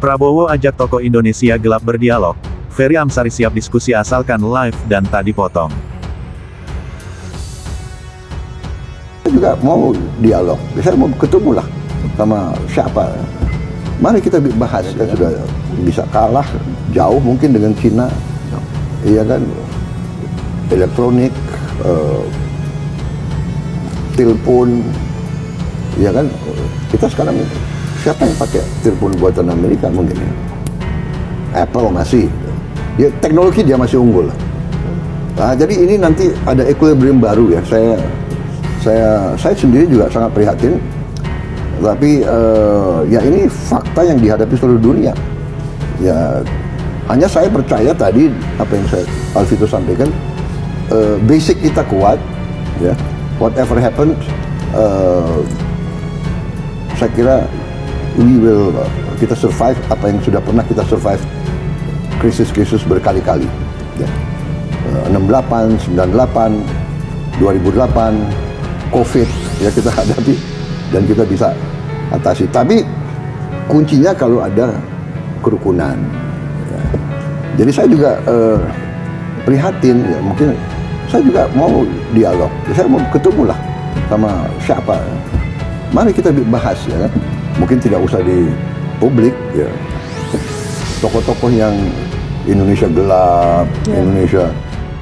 Prabowo ajak tokoh Indonesia gelap berdialog. Ferry Amsari siap diskusi asalkan live dan tak dipotong. Saya juga mau dialog, saya mau ketemu lah sama siapa. Mari kita bahas, kita sudah bisa kalah jauh mungkin dengan Cina, iya kan, elektronik, telepon, iya kan, kita sekarang siapa yang pakai telepon buatan Amerika mungkin ya? Apple masih, dia teknologi dia masih unggul. Nah, jadi ini nanti ada equilibrium baru ya. Saya sendiri juga sangat prihatin. Tapi ya ini fakta yang dihadapi seluruh dunia. Ya hanya saya percaya tadi apa yang Alvito sampaikan, basic kita kuat, ya. Whatever happens, saya kira kita survive apa yang sudah pernah kita survive krisis-krisis berkali-kali. Ya. 68, 98, 2008, COVID ya kita hadapi dan kita bisa atasi. Tapi kuncinya kalau ada kerukunan. Ya. Jadi saya juga prihatin, ya mungkin saya juga mau dialog. Saya mau ketemu lah sama siapa. Mari kita bahas ya kan. Mungkin tidak usah di publik ya. Tokoh-tokoh yang Indonesia gelap, ya. Indonesia.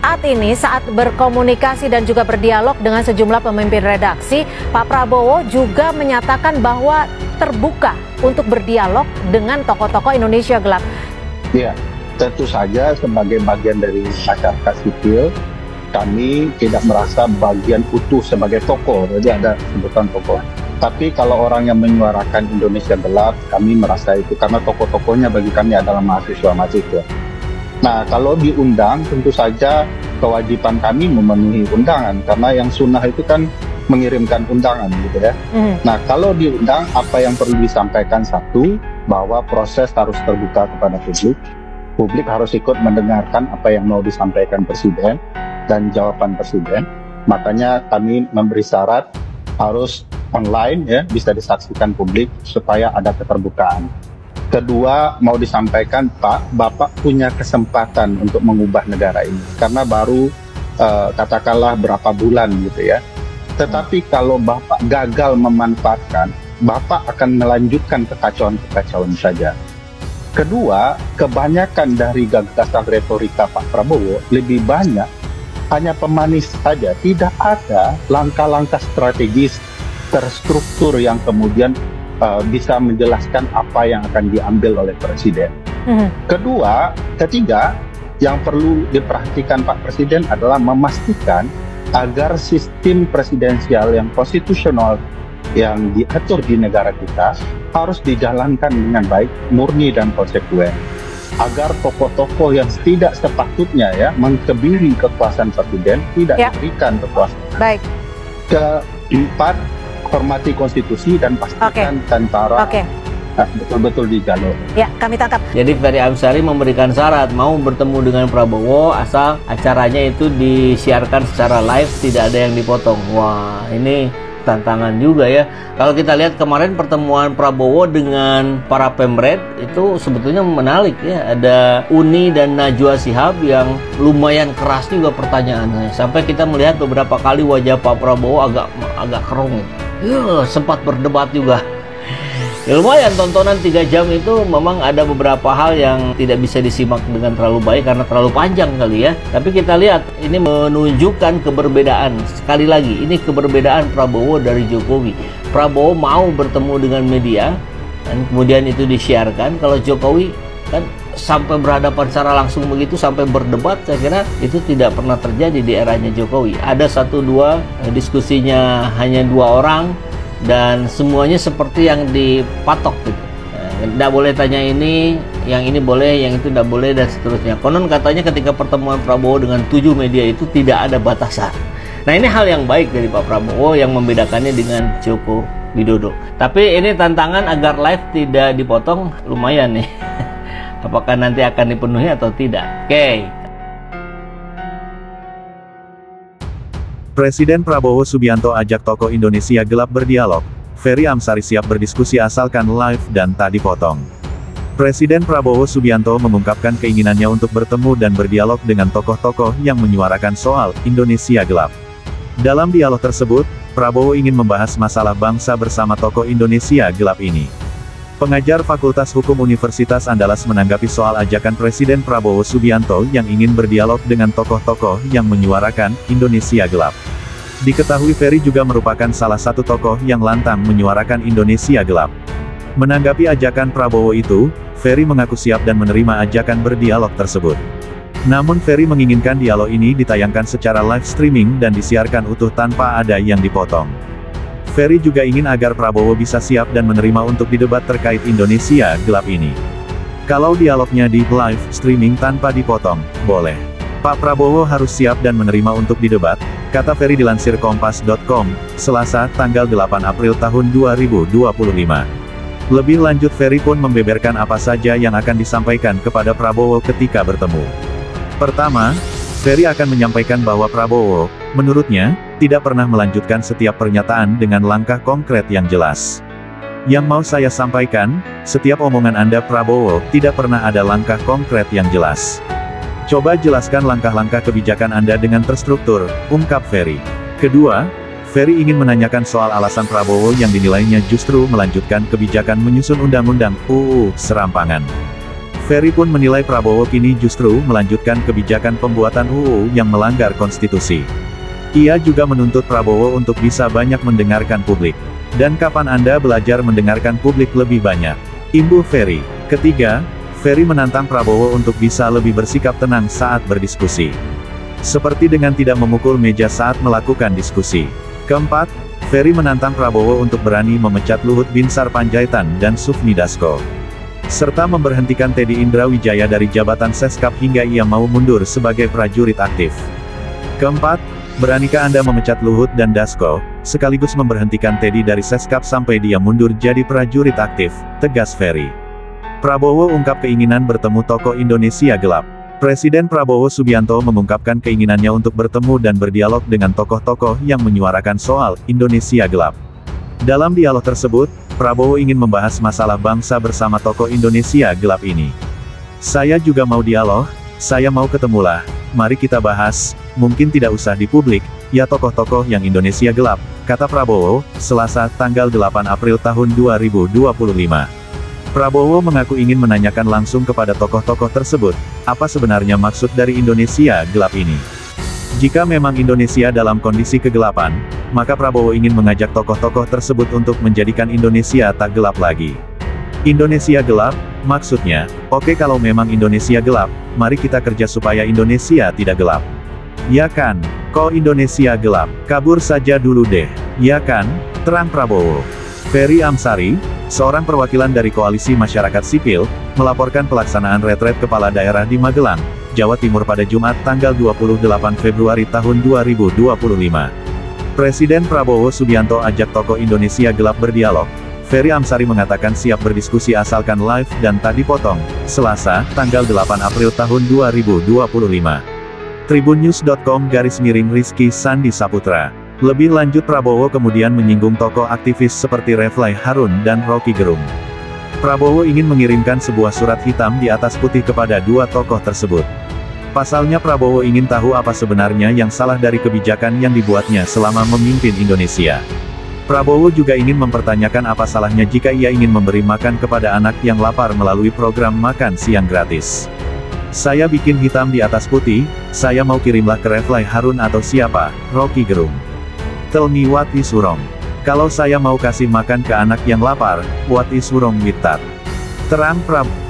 Saat ini saat berkomunikasi dan juga berdialog dengan sejumlah pemimpin redaksi, Pak Prabowo juga menyatakan bahwa terbuka untuk berdialog dengan tokoh-tokoh Indonesia gelap. Ya, tentu saja sebagai bagian dari masyarakat sipil, kami tidak merasa bagian utuh sebagai tokoh, jadi ada sebutan tokoh. Tapi kalau orang yang menyuarakan Indonesia gelap, kami merasa itu karena tokoh-tokohnya bagi kami adalah mahasiswa. Nah, kalau diundang, tentu saja kewajiban kami memenuhi undangan karena yang sunnah itu kan mengirimkan undangan, gitu ya. Nah, kalau diundang, apa yang perlu disampaikan satu, bahwa proses harus terbuka kepada publik. Publik harus ikut mendengarkan apa yang mau disampaikan Presiden dan jawaban Presiden. Makanya kami memberi syarat harus online ya, bisa disaksikan publik supaya ada keterbukaan. Kedua, mau disampaikan Pak, Bapak punya kesempatan untuk mengubah negara ini karena baru katakanlah berapa bulan gitu ya. Tetapi kalau Bapak gagal memanfaatkan, Bapak akan melanjutkan kekacauan-kekacauan saja. Kedua, kebanyakan dari gagasan retorika Pak Prabowo lebih banyak hanya pemanis saja, tidak ada langkah-langkah strategis terstruktur yang kemudian bisa menjelaskan apa yang akan diambil oleh Presiden. Ketiga, yang perlu diperhatikan Pak Presiden adalah memastikan agar sistem presidensial yang konstitusional yang diatur di negara kita harus dijalankan dengan baik, murni dan konsekuen. Agar tokoh-tokoh yang tidak sepatutnya ya mengkebiri kekuasaan Presiden tidak diberikan kekuasaan. Baik. Keempat, hormati konstitusi dan pastikan tentara betul-betul di jalur. Ya, kami tangkap. Jadi Ferry Amsari memberikan syarat mau bertemu dengan Prabowo asal acaranya itu disiarkan secara live, tidak ada yang dipotong. Wah, ini tantangan juga ya. Kalau kita lihat kemarin pertemuan Prabowo dengan para pemret itu sebetulnya menarik ya. Ada Uni dan Najwa Shihab yang lumayan keras juga pertanyaannya. Sampai kita melihat beberapa kali wajah Pak Prabowo agak kerung. Ya, sempat berdebat juga. Ya, lumayan tontonan 3 jam itu memang ada beberapa hal yang tidak bisa disimak dengan terlalu baik karena terlalu panjang kali ya. Tapi kita lihat ini menunjukkan keberbedaan. Sekali lagi ini keberbedaan Prabowo dari Jokowi. Prabowo mau bertemu dengan media dan kemudian itu disiarkan. Kalau Jokowi kan sampai berhadapan secara langsung begitu, sampai berdebat, saya kira itu tidak pernah terjadi di eranya Jokowi. Ada 1-2 diskusinya hanya 2 orang dan semuanya seperti yang dipatok gitu. Tidak boleh tanya ini, yang ini boleh, yang itu tidak boleh dan seterusnya. Konon katanya ketika pertemuan Prabowo dengan 7 media itu tidak ada batasan. Nah, ini hal yang baik dari Pak Prabowo yang membedakannya dengan Joko Widodo. Tapi ini tantangan agar live tidak dipotong lumayan nih. Apakah nanti akan dipenuhi atau tidak? Oke. Presiden Prabowo Subianto ajak tokoh Indonesia gelap berdialog. Ferry Amsari siap berdiskusi asalkan live dan tak dipotong. Presiden Prabowo Subianto mengungkapkan keinginannya untuk bertemu dan berdialog dengan tokoh-tokoh yang menyuarakan soal Indonesia gelap. Dalam dialog tersebut, Prabowo ingin membahas masalah bangsa bersama tokoh Indonesia gelap ini. Pengajar Fakultas Hukum Universitas Andalas menanggapi soal ajakan Presiden Prabowo Subianto yang ingin berdialog dengan tokoh-tokoh yang menyuarakan Indonesia gelap. Diketahui Ferry juga merupakan salah satu tokoh yang lantang menyuarakan Indonesia gelap. Menanggapi ajakan Prabowo itu, Ferry mengaku siap dan menerima ajakan berdialog tersebut. Namun Ferry menginginkan dialog ini ditayangkan secara live streaming dan disiarkan utuh tanpa ada yang dipotong. Ferry juga ingin agar Prabowo bisa siap dan menerima untuk didebat terkait Indonesia gelap ini. Kalau dialognya di live streaming tanpa dipotong, boleh. Pak Prabowo harus siap dan menerima untuk didebat, kata Ferry dilansir Kompas.com, Selasa, tanggal 8 April tahun 2025. Lebih lanjut Ferry pun membeberkan apa saja yang akan disampaikan kepada Prabowo ketika bertemu. Pertama, Ferry akan menyampaikan bahwa Prabowo, menurutnya, tidak pernah melanjutkan setiap pernyataan dengan langkah konkret yang jelas. Yang mau saya sampaikan, setiap omongan Anda Prabowo, tidak pernah ada langkah konkret yang jelas. Coba jelaskan langkah-langkah kebijakan Anda dengan terstruktur, ungkap Ferry. Kedua, Ferry ingin menanyakan soal alasan Prabowo yang dinilainya justru melanjutkan kebijakan menyusun Undang-Undang UU serampangan. Ferry pun menilai Prabowo kini justru melanjutkan kebijakan pembuatan UU yang melanggar konstitusi. Ia juga menuntut Prabowo untuk bisa banyak mendengarkan publik. Dan kapan Anda belajar mendengarkan publik lebih banyak? Imbuh Ferry. Ketiga, Ferry menantang Prabowo untuk bisa lebih bersikap tenang saat berdiskusi. Seperti dengan tidak memukul meja saat melakukan diskusi. Keempat, Ferry menantang Prabowo untuk berani memecat Luhut Binsar Panjaitan dan Sufmi Dasko. Serta memberhentikan Teddy Indrawijaya dari jabatan Seskap hingga ia mau mundur sebagai prajurit aktif. Keempat, beranikah Anda memecat Luhut dan Dasko, sekaligus memberhentikan Teddy dari Seskap sampai dia mundur jadi prajurit aktif, tegas Ferry. Prabowo ungkap keinginan bertemu tokoh Indonesia gelap. Presiden Prabowo Subianto mengungkapkan keinginannya untuk bertemu dan berdialog dengan tokoh-tokoh yang menyuarakan soal Indonesia gelap. Dalam dialog tersebut, Prabowo ingin membahas masalah bangsa bersama tokoh Indonesia gelap ini. Saya juga mau dialog, saya mau ketemulah, mari kita bahas, mungkin tidak usah di publik, ya tokoh-tokoh yang Indonesia gelap, kata Prabowo, Selasa, tanggal 8 April tahun 2025. Prabowo mengaku ingin menanyakan langsung kepada tokoh-tokoh tersebut, apa sebenarnya maksud dari Indonesia gelap ini. Jika memang Indonesia dalam kondisi kegelapan, maka Prabowo ingin mengajak tokoh-tokoh tersebut untuk menjadikan Indonesia tak gelap lagi. Indonesia gelap, maksudnya, oke kalau memang Indonesia gelap, mari kita kerja supaya Indonesia tidak gelap. Ya kan, kok Indonesia gelap, kabur saja dulu deh, ya kan, terang Prabowo. Ferry Amsari, seorang perwakilan dari Koalisi Masyarakat Sipil, melaporkan pelaksanaan retret kepala daerah di Magelang, Jawa Timur pada Jumat tanggal 28 Februari tahun 2025. Presiden Prabowo Subianto ajak tokoh Indonesia gelap berdialog. Ferry Amsari mengatakan siap berdiskusi asalkan live dan tak dipotong, Selasa, tanggal 8 April tahun 2025. Tribunnews.com/Rizky Sandi Saputra. Lebih lanjut Prabowo kemudian menyinggung tokoh aktivis seperti Reflay Harun dan Rocky Gerung. Prabowo ingin mengirimkan sebuah surat hitam di atas putih kepada dua tokoh tersebut. Pasalnya Prabowo ingin tahu apa sebenarnya yang salah dari kebijakan yang dibuatnya selama memimpin Indonesia. Prabowo juga ingin mempertanyakan apa salahnya jika ia ingin memberi makan kepada anak yang lapar melalui program makan siang gratis. Saya bikin hitam di atas putih, saya mau kirimlah ke Reflay Harun atau siapa, Rocky Gerung. Tell me what is wrong. Kalau saya mau kasih makan ke anak yang lapar, what is wrong with that? Terang Prabowo.